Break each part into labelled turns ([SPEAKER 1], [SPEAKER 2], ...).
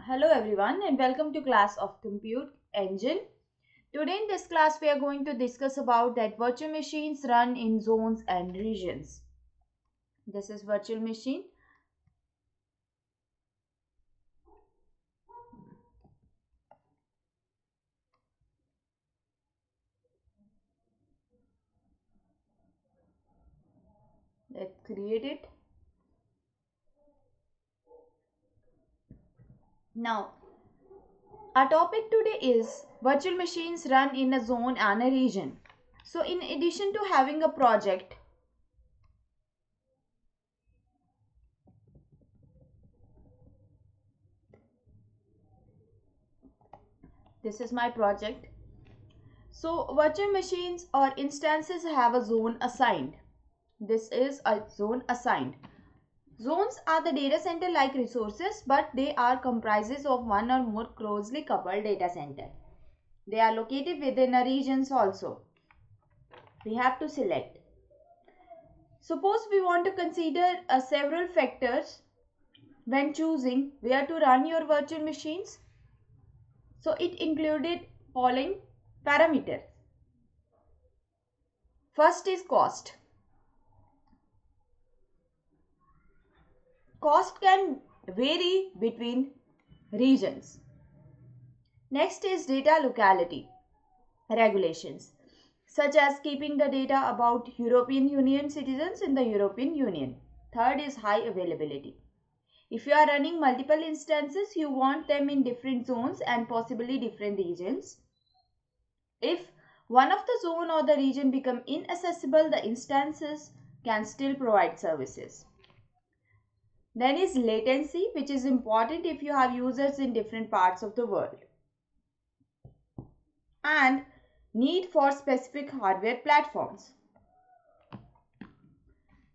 [SPEAKER 1] Hello everyone and welcome to class of Compute Engine. Today in this class we are going to discuss about that virtual machines run in zones and regions. This is virtual machine. Let's create it. Now our topic today is virtual machines run in a zone and a region. So in addition to having a project, this is my project. So virtual machines or instances have a zone assigned. This is a zone assigned. Zones are the data center like resources, but they are comprises of one or more closely coupled data center. They are located within a regions also. We have to select. Suppose we want to consider several factors when choosing where to run your virtual machines. So it included following parameters. First is cost. Cost can vary between regions. Next is data locality regulations, such as keeping the data about European Union citizens in the European Union. Third is high availability. If you are running multiple instances, you want them in different zones and possibly different regions. If one of the zone or the region become inaccessible, the instances can still provide services. Then is latency, which is important if you have users in different parts of the world. And need for specific hardware platforms.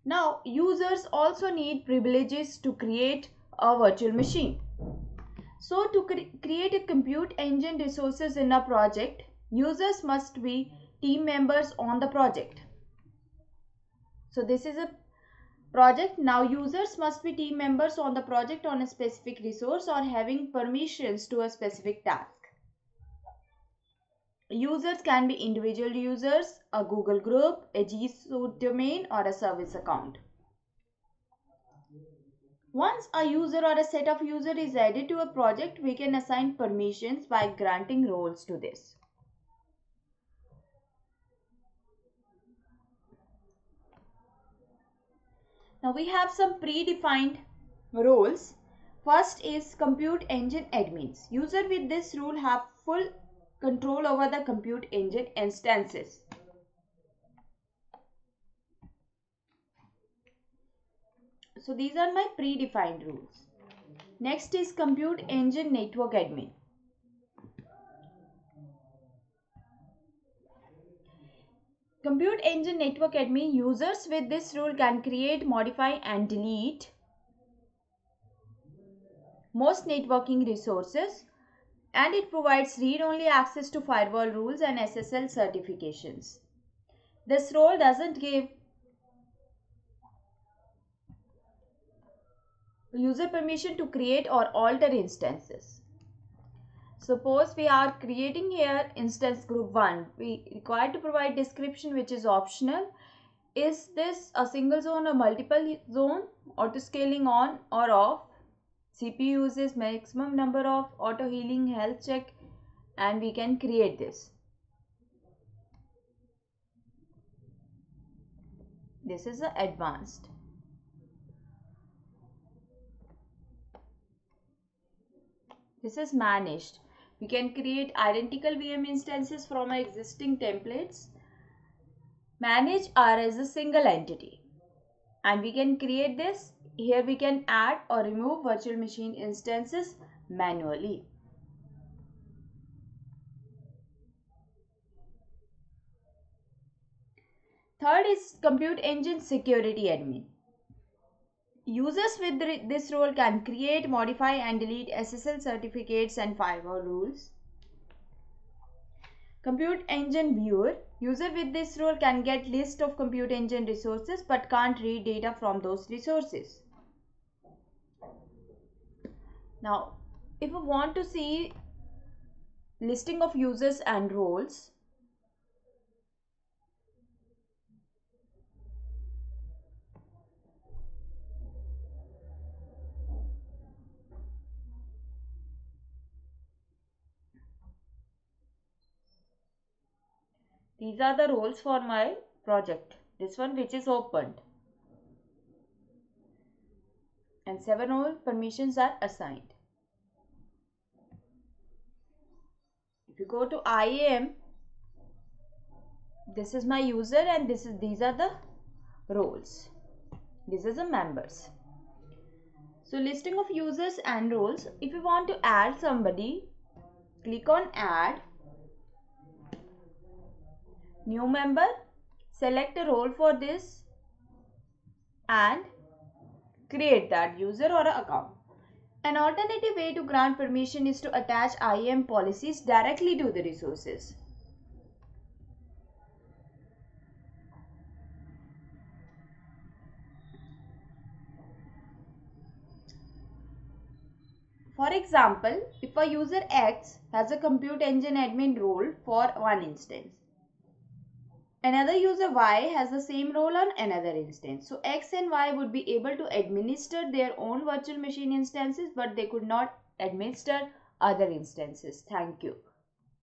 [SPEAKER 1] Now, users also need privileges to create a virtual machine. So, to create a compute engine resources in a project, users must be team members on the project. So, this is a project. Now users must be team members on the project on a specific resource or having permissions to a specific task. Users can be individual users, a Google group, a gcloud domain, or a service account. Once a user or a set of users is added to a project, we can assign permissions by granting roles to this. Now we have some predefined roles. First is compute engine admins. User with this role have full control over the compute engine instances. So these are my predefined rules. Next is compute engine network admin. Compute engine network admin, users with this role can create, modify and delete most networking resources, and it provides read-only access to firewall rules and SSL certifications. This role doesn't give user permission to create or alter instances. Suppose we are creating here instance group 1. We require to provide description which is optional. Is this a single zone or multiple zone? Auto scaling on or off? CPU uses maximum number of auto healing health check, and we can create this. This is the advanced. This is managed. We can create identical VM instances from our existing templates. Manage are as a single entity. And we can create this. Here we can add or remove virtual machine instances manually. Third is compute engine security admin. Users with this role can create, modify and delete SSL certificates and firewall rules. Compute engine viewer. User with this role can get list of compute engine resources but can't read data from those resources. Now, If we want to see listing of users and roles, these are the roles for my project. This one which is opened. And 7 role permissions are assigned. If you go to IAM, this is my user and these are the roles. This is the members. So listing of users and roles. If you want to add somebody, click on add, new member, select a role for this and create that user or account. An alternative way to grant permission is to attach IAM policies directly to the resources. For example, if a user X has a compute engine admin role for one instance, another user Y has the same role on another instance. So X and Y would be able to administer their own virtual machine instances, but they could not administer other instances. Thank you.